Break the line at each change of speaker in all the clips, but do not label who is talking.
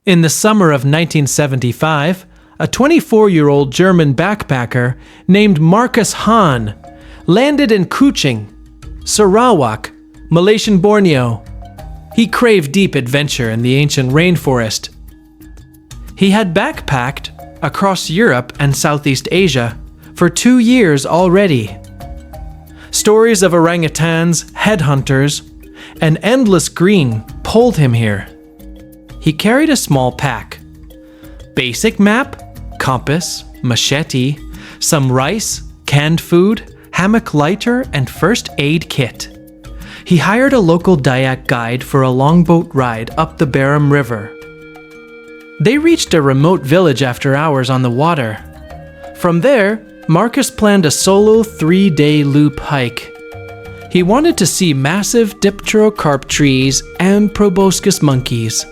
In the summer of 1975, a 24-year-old German backpacker named Marcus Hahn landed in Kuching, Sarawak, Malaysian Borneo. He craved deep adventure in the ancient rainforest. He had backpacked across Europe and Southeast Asia for 2 years already. Stories of orangutans, headhunters, and endless green pulled him here. He carried a small pack: basic map, compass, machete, some rice, canned food, hammock lighter, and first aid kit. He hired a local Dayak guide for a longboat ride up the Baram River. They reached a remote village after hours on the water. From there, Marcus planned a solo 3-day loop hike. He wanted to see massive dipterocarp trees and proboscis monkeys.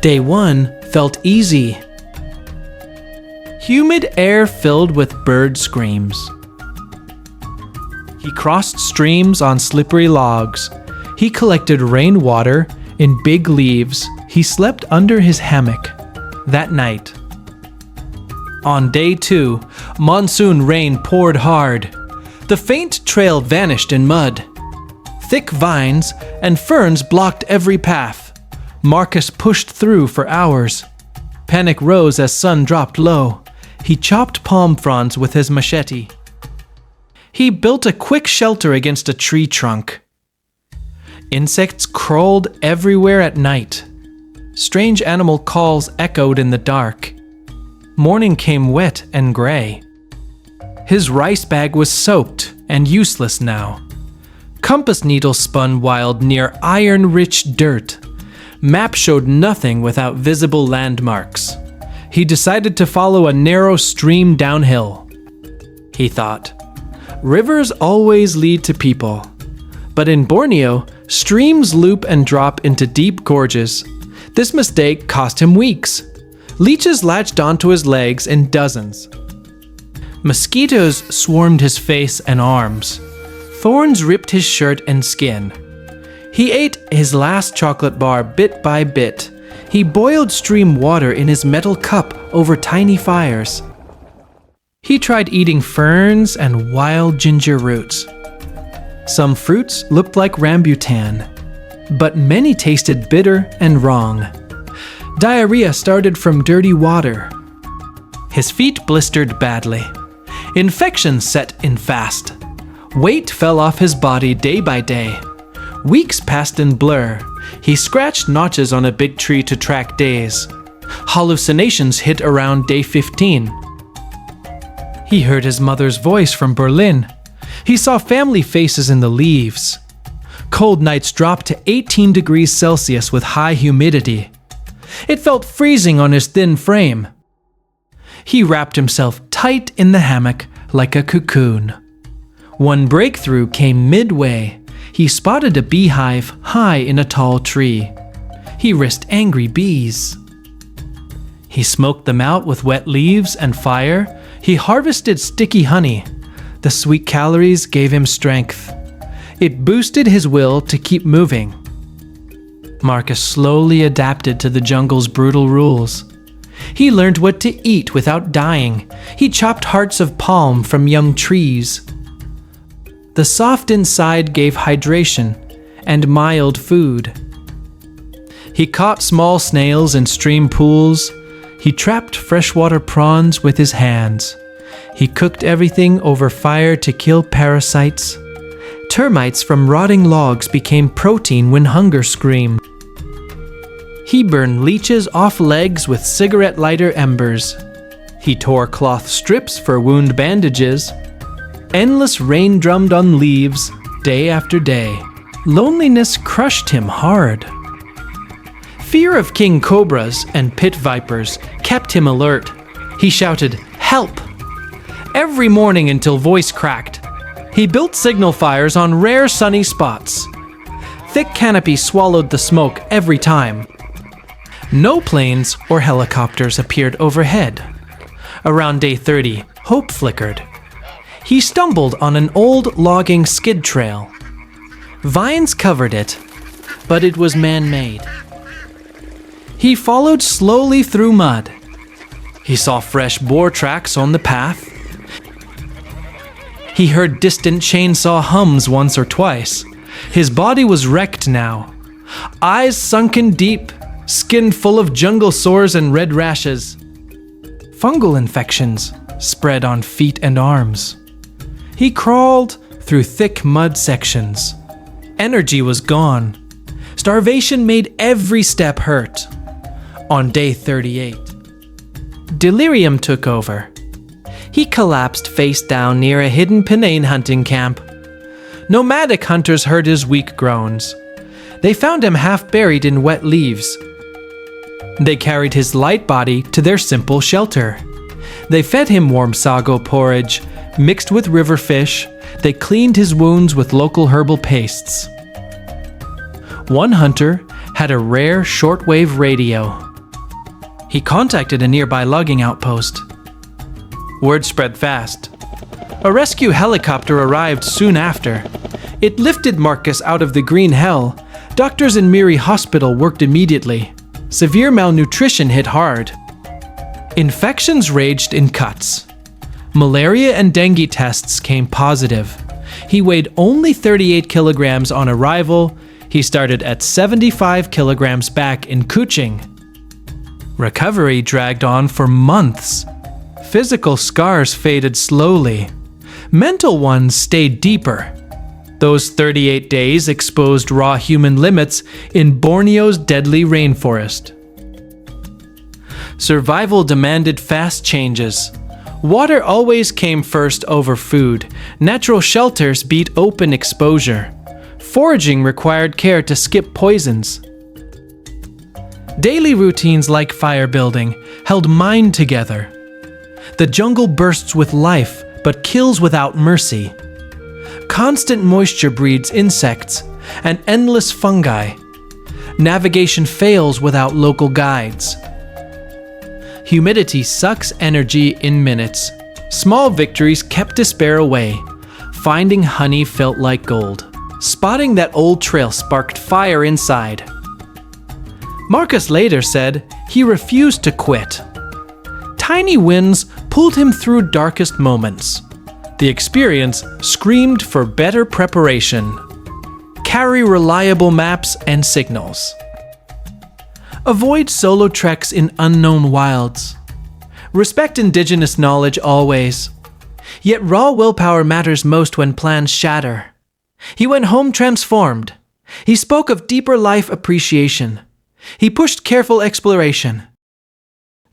Day 1 felt easy. Humid air filled with bird screams. He crossed streams on slippery logs. He collected rainwater in big leaves. He slept under his hammock that night. On day 2, monsoon rain poured hard. The faint trail vanished in mud. Thick vines and ferns blocked every path. Marcus pushed through for hours. Panic rose as sun dropped low. He chopped palm fronds with his machete. He built a quick shelter against a tree trunk. Insects crawled everywhere at night. Strange animal calls echoed in the dark. Morning came wet and gray. His rice bag was soaked and useless now. Compass needles spun wild near iron-rich dirt. Map showed nothing without visible landmarks. He decided to follow a narrow stream downhill. He thought, rivers always lead to people. But in Borneo, streams loop and drop into deep gorges. This mistake cost him weeks. Leeches latched onto his legs in dozens. Mosquitoes swarmed his face and arms. Thorns ripped his shirt and skin. He ate his last chocolate bar bit by bit. He boiled stream water in his metal cup over tiny fires. He tried eating ferns and wild ginger roots. Some fruits looked like rambutan, but many tasted bitter and wrong. Diarrhea started from dirty water. His feet blistered badly. Infections set in fast. Weight fell off his body day by day. Weeks passed in blur. He scratched notches on a big tree to track days. Hallucinations hit around day 15. He heard his mother's voice from Berlin. He saw family faces in the leaves. Cold nights dropped to 18 degrees Celsius with high humidity. It felt freezing on his thin frame. He wrapped himself tight in the hammock like a cocoon. One breakthrough came midway. He spotted a beehive high in a tall tree. He risked angry bees. He smoked them out with wet leaves and fire. He harvested sticky honey. The sweet calories gave him strength. It boosted his will to keep moving. Marcus slowly adapted to the jungle's brutal rules. He learned what to eat without dying. He chopped hearts of palm from young trees. The soft inside gave hydration and mild food. He caught small snails in stream pools. He trapped freshwater prawns with his hands. He cooked everything over fire to kill parasites. Termites from rotting logs became protein when hunger screamed. He burned leeches off legs with cigarette lighter embers. He tore cloth strips for wound bandages. Endless rain drummed on leaves, day after day. Loneliness crushed him hard. Fear of king cobras and pit vipers kept him alert. He shouted, "Help!" every morning until voice cracked. He built signal fires on rare sunny spots. Thick canopy swallowed the smoke every time. No planes or helicopters appeared overhead. Around day 30, hope flickered. He stumbled on an old logging skid trail. Vines covered it, but it was man-made. He followed slowly through mud. He saw fresh boar tracks on the path. He heard distant chainsaw hums once or twice. His body was wrecked now. Eyes sunken deep, skin full of jungle sores and red rashes. Fungal infections spread on feet and arms. He crawled through thick mud sections. Energy was gone. Starvation made every step hurt. On day 38, delirium took over. He collapsed face down near a hidden pinane hunting camp. Nomadic hunters heard his weak groans. They found him half buried in wet leaves. They carried his light body to their simple shelter. They fed him warm sago porridge, mixed with river fish. They cleaned his wounds with local herbal pastes. One hunter had a rare shortwave radio. He contacted a nearby logging outpost. Word spread fast. A rescue helicopter arrived soon after. It lifted Marcus out of the green hell. Doctors in Miri Hospital worked immediately. Severe malnutrition hit hard. Infections raged in cuts. Malaria and dengue tests came positive. He weighed only 38 kilograms on arrival. He started at 75 kilograms back in Kuching. Recovery dragged on for months. Physical scars faded slowly. Mental ones stayed deeper. Those 38 days exposed raw human limits in Borneo's deadly rainforest. Survival demanded fast changes. Water always came first over food. Natural shelters beat open exposure. Foraging required care to skip poisons. Daily routines like fire building held mind together. The jungle bursts with life, but kills without mercy. Constant moisture breeds insects and endless fungi. Navigation fails without local guides. Humidity sucks energy in minutes. Small victories kept despair away. Finding honey felt like gold. Spotting that old trail sparked fire inside. Marcus later said he refused to quit. Tiny wins pulled him through darkest moments. The experience screamed for better preparation. Carry reliable maps and signals. Avoid solo treks in unknown wilds. Respect indigenous knowledge always. Yet raw willpower matters most when plans shatter. He went home transformed. He spoke of deeper life appreciation. He pushed careful exploration.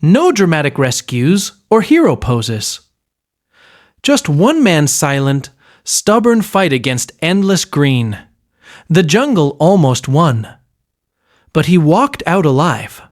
No dramatic rescues or hero poses. Just one man's silent, stubborn fight against endless green. The jungle almost won. But he walked out alive.